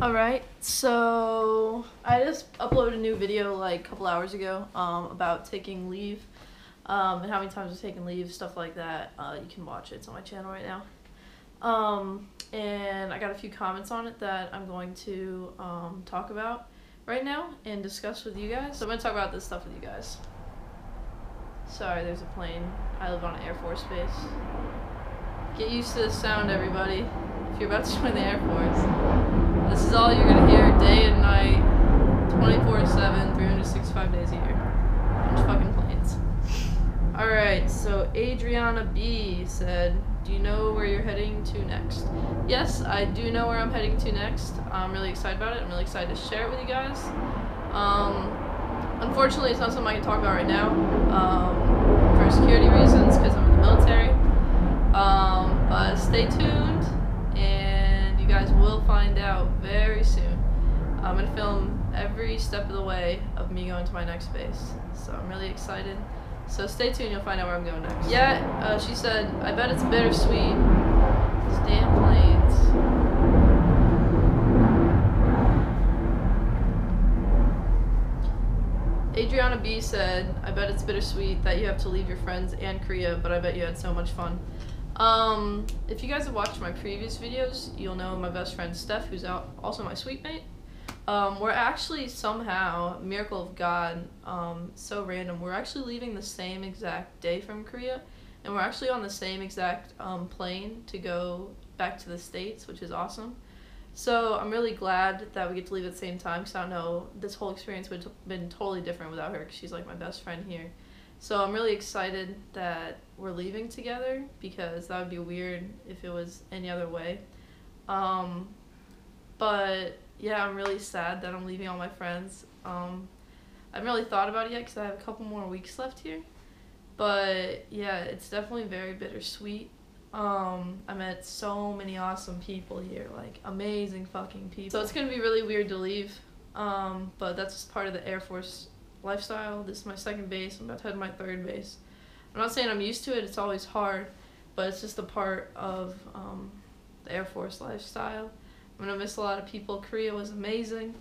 Alright, so I just uploaded a new video like a couple hours ago about taking leave and how many times I've taken leave, stuff like that. You can watch it. It's on my channel right now. And I got a few comments on it that I'm going to talk about right now and discuss with you guys. So I'm going to talk about this stuff with you guys. Sorry, there's a plane. I live on an Air Force base. Get used to the sound, everybody, if you're about to join the Air Force. This is all you're going to hear day and night, 24/7, 365 days a year. Bunch of fucking planes. Alright, so Adriana B said, do you know where you're heading to next? Yes, I do know where I'm heading to next. I'm really excited about it. I'm really excited to share it with you guys. Unfortunately, it's not something I can talk about right now for security reasons because I'm in the military. But stay tuned and you guys will find out very soon. I'm going to film every step of the way of me going to my next base. So I'm really excited. So stay tuned, you'll find out where I'm going next. Yeah, she said, I bet it's bittersweet. These damn planes. Adriana B said, I bet it's bittersweet that you have to leave your friends and Korea, but I bet you had so much fun. If you guys have watched my previous videos, you'll know my best friend Steph, who's also my suite mate. We're actually somehow, miracle of God, so random, we're actually leaving the same exact day from Korea, and we're actually on the same exact plane to go back to the States, which is awesome. So I'm really glad that we get to leave at the same time, because I don't know, this whole experience would have been totally different without her, because she's like my best friend here. So I'm really excited that we're leaving together, because that would be weird if it was any other way. But yeah, I'm really sad that I'm leaving all my friends. I haven't really thought about it yet because I have a couple more weeks left here. But yeah, it's definitely very bittersweet. I met so many awesome people here, like amazing fucking people. So it's gonna be really weird to leave, but that's just part of the Air Force lifestyle. This is my second base. I'm about to head to my third base. I'm not saying I'm used to it. It's always hard, but it's just a part of the Air Force lifestyle. I'm gonna miss a lot of people. Korea was amazing.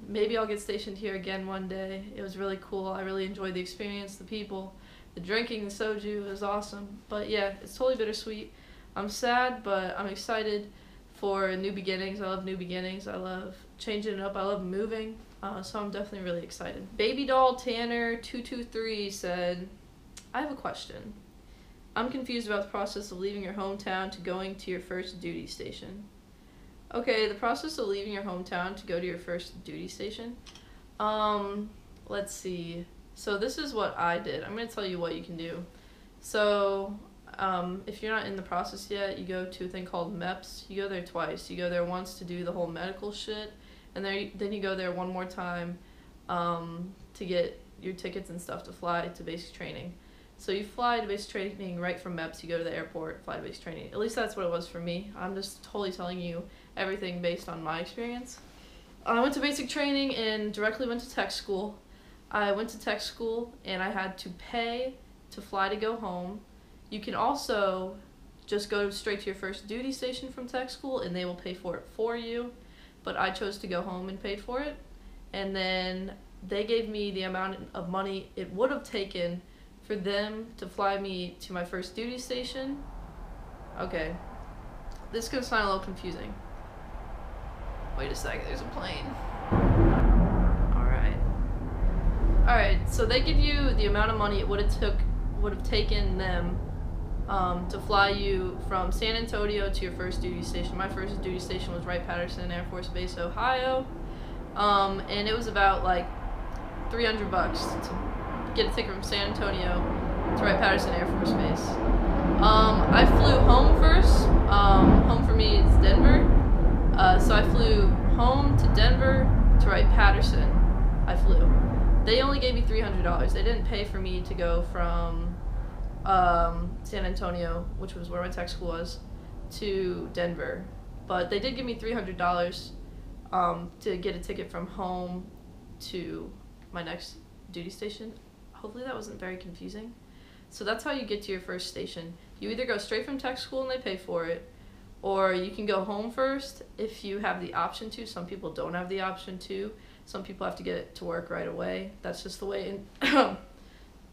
Maybe I'll get stationed here again one day. It was really cool. I really enjoyed the experience, the people, the drinking, the soju. It was awesome. But yeah, it's totally bittersweet. I'm sad, but I'm excited for new beginnings. I love new beginnings. I love changing it up. I love moving. So I'm definitely really excited. Baby doll Tanner 223 said, I have a question. I'm confused about the process of leaving your hometown to going to your first duty station. Okay, the process of leaving your hometown to go to your first duty station. Let's see. So this is what I did. I'm going to tell you what you can do. So if you're not in the process yet, you go to a thing called MEPS. You go there twice. You go there once to do the whole medical shit, and then you go there one more time to get your tickets and stuff to fly to basic training. So you fly to basic training right from MEPS, you go to the airport, fly to basic training. At least that's what it was for me. I'm just totally telling you everything based on my experience. I went to basic training and directly went to tech school. I went to tech school and I had to pay to fly to go home. You can also just go straight to your first duty station from tech school and they will pay for it for you. But I chose to go home and paid for it. And then they gave me the amount of money it would have taken for them to fly me to my first duty station. Okay, this could sound a little confusing. Wait a second, there's a plane. Alright, so they give you the amount of money it would have taken them to fly you from San Antonio to your first duty station. My first duty station was Wright-Patterson Air Force Base, Ohio. And it was about like $300 to get a ticket from San Antonio to Wright-Patterson Air Force Base. I flew home first. Home for me is Denver. So I flew home to Denver to Wright-Patterson. I flew. They only gave me $300. They didn't pay for me to go from San Antonio, which was where my tech school was, to Denver. But they did give me $300 to get a ticket from home to my next duty station. Hopefully that wasn't very confusing. So that's how you get to your first station. You either go straight from tech school and they pay for it, or you can go home first if you have the option to. Some people don't have the option to. Some people have to get to work right away. That's just the way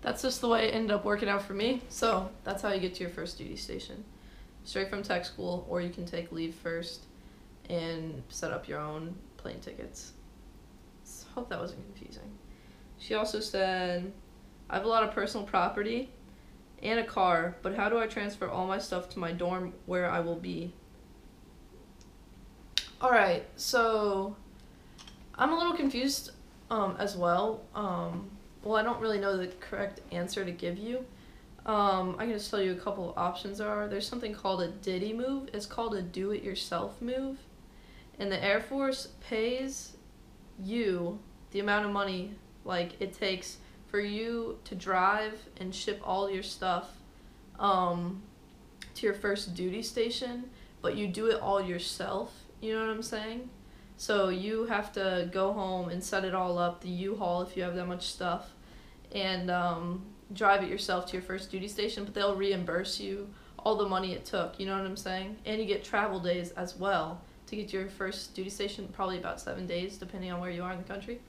that's just the way it ended up working out for me. So that's how you get to your first duty station. Straight from tech school, or you can take leave first and set up your own plane tickets. So, hope that wasn't confusing. She also said, I have a lot of personal property and a car, but how do I transfer all my stuff to my dorm where I will be? Alright, so I'm a little confused as well. Well, I don't really know the correct answer to give you. I can just tell you a couple of options are. There's something called a Didi move. It's called a do-it-yourself move. And the Air Force pays you the amount of money like it takes for you to drive and ship all your stuff to your first duty station, but you do it all yourself, you know what I'm saying? So you have to go home and set it all up, the U-Haul if you have that much stuff, and drive it yourself to your first duty station, but they'll reimburse you all the money it took, you know what I'm saying? And you get travel days as well to get to your first duty station, probably about 7 days depending on where you are in the country.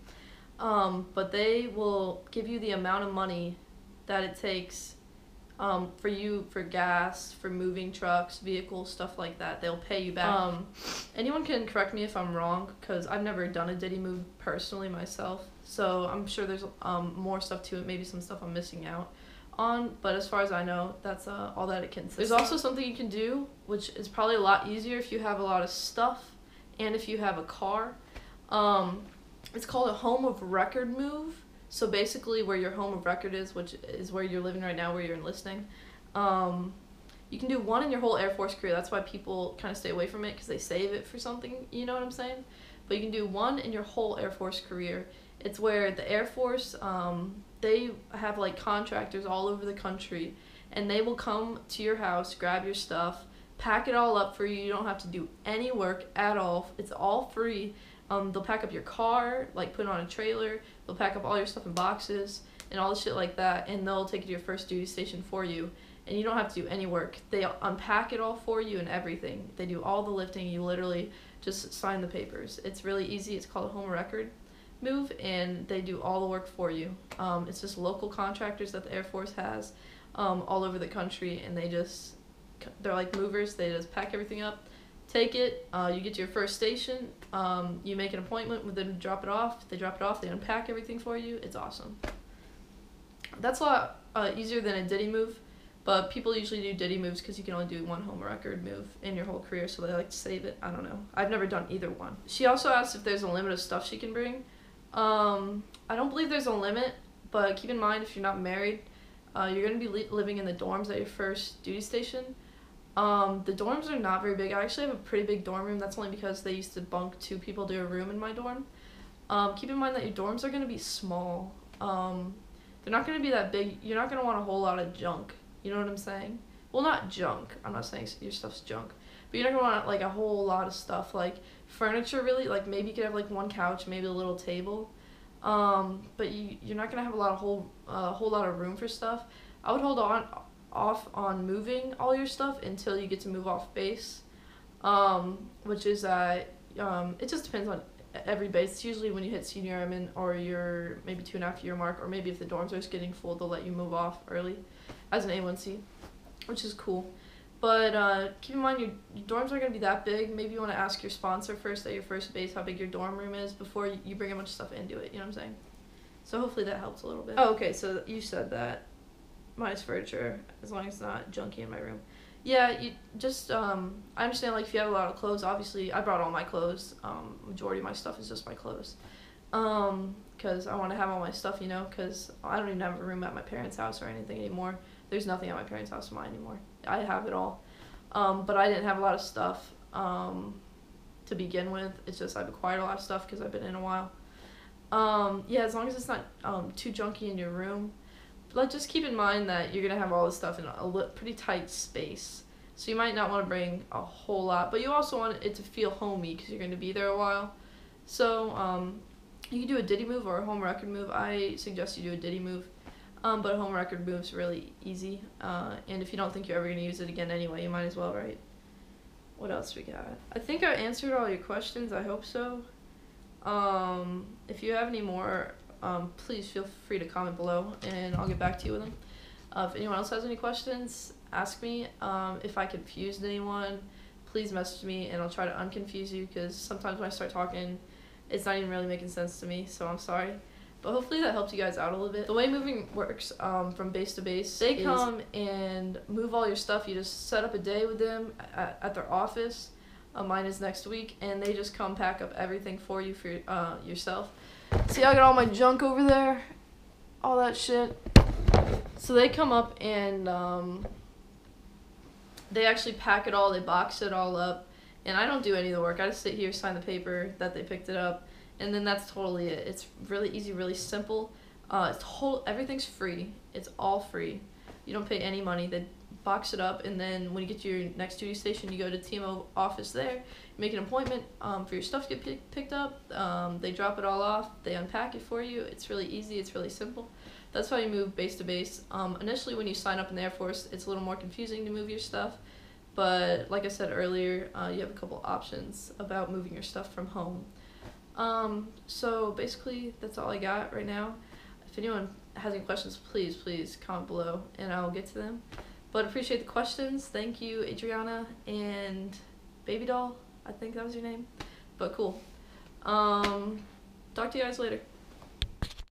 But they will give you the amount of money that it takes for you, for gas, for moving trucks, vehicles, stuff like that. They'll pay you back. Anyone can correct me if I'm wrong, because I've never done a Didi move personally myself, so I'm sure there's more stuff to it, maybe some stuff I'm missing out on, but as far as I know, that's all that it consists of. There's also something you can do, which is probably a lot easier if you have a lot of stuff and if you have a car. It's called a home of record move. So basically where your home of record is, which is where you're living right now, where you're enlisting, you can do one in your whole Air Force career. That's why people kind of stay away from it, because they save it for something, you know what I'm saying? But you can do one in your whole Air Force career. It's where the Air Force, they have like contractors all over the country, and they will come to your house, grab your stuff, pack it all up for you. You don't have to do any work at all. It's all free. They'll pack up your car, like put it on a trailer. They'll pack up all your stuff in boxes and all the shit like that, and they'll take it to your first duty station for you. And you don't have to do any work. They unpack it all for you and everything. They do all the lifting. You literally just sign the papers. It's really easy. It's called a home record move, and they do all the work for you. It's just local contractors that the Air Force has all over the country, and they're like movers. They just pack everything up, take it, you get to your first station, you make an appointment with them to drop it off. They drop it off, they unpack everything for you. It's awesome. That's a lot easier than a Didi move, but people usually do Didi moves because you can only do one home record move in your whole career, so they like to save it. I don't know. I've never done either one. She also asked if there's a limit of stuff she can bring. I don't believe there's a limit, but keep in mind if you're not married, you're going to be living in the dorms at your first duty station. The dorms are not very big. I actually have a pretty big dorm room. That's only because they used to bunk 2 people to a room in my dorm. Keep in mind that your dorms are going to be small. They're not going to be that big. You're not going to want a whole lot of junk. You know what I'm saying? Well, not junk. I'm not saying your stuff's junk. But you're not going to want like a whole lot of stuff. Like furniture, really. Like maybe you could have like one couch, maybe a little table. But you're not going to have a whole lot of room for stuff. I would hold off on moving all your stuff until you get to move off base, which is it just depends on every base. It's usually when you hit senior airman or your maybe 2.5 year mark, or maybe if the dorms are just getting full, they'll let you move off early as an A1C, which is cool. But keep in mind your dorms aren't going to be that big. Maybe you want to ask your sponsor first at your first base how big your dorm room is before you bring a bunch of stuff into it, you know what I'm saying? So hopefully that helps a little bit. Oh, okay, so you said that minus furniture, as long as it's not junky in my room. Yeah, you just, I understand, like, if you have a lot of clothes, obviously, I brought all my clothes. Majority of my stuff is just my clothes. Because I want to have all my stuff, you know, because I don't even have a room at my parents' house or anything anymore. There's nothing at my parents' house of mine anymore. I have it all. But I didn't have a lot of stuff to begin with. It's just I've acquired a lot of stuff because I've been in a while. Yeah, as long as it's not too junky in your room. But just keep in mind that you're going to have all this stuff in a pretty tight space. So you might not want to bring a whole lot, but you also want it to feel homey because you're going to be there a while. So you can do a Didi move or a home record move. I suggest you do a Didi move, but a home record move's really easy. And if you don't think you're ever going to use it again anyway, you might as well, right? What else we got? I think I answered all your questions. I hope so. If you have any more, please feel free to comment below and I'll get back to you with them. If anyone else has any questions, ask me. If I confused anyone, please message me and I'll try to unconfuse you, because sometimes when I start talking, it's not even really making sense to me, so I'm sorry. But hopefully that helps you guys out a little bit. The way moving works from base to base, they come and move all your stuff. You just set up a day with them at their office. Mine is next week, and they just come pack up everything for you for yourself. See, I got all my junk over there, all that shit. So they come up and they actually pack it all, they box it all up, and I don't do any of the work. I just sit here, sign the paper that they picked it up, and then that's totally it. It's really easy, really simple. Everything's free. It's all free. You don't pay any money. They box it up, and then when you get to your next duty station, you go to TMO office there, you make an appointment for your stuff to get picked up. They drop it all off, they unpack it for you. It's really easy, it's really simple. That's how you move base to base. Initially when you sign up in the Air Force, it's a little more confusing to move your stuff, but like I said earlier, you have a couple options about moving your stuff from home. So basically that's all I got right now. If anyone has any questions, please comment below and I'll get to them. But appreciate the questions. Thank you, Adriana and Baby Doll. I think that was your name. But cool. Talk to you guys later.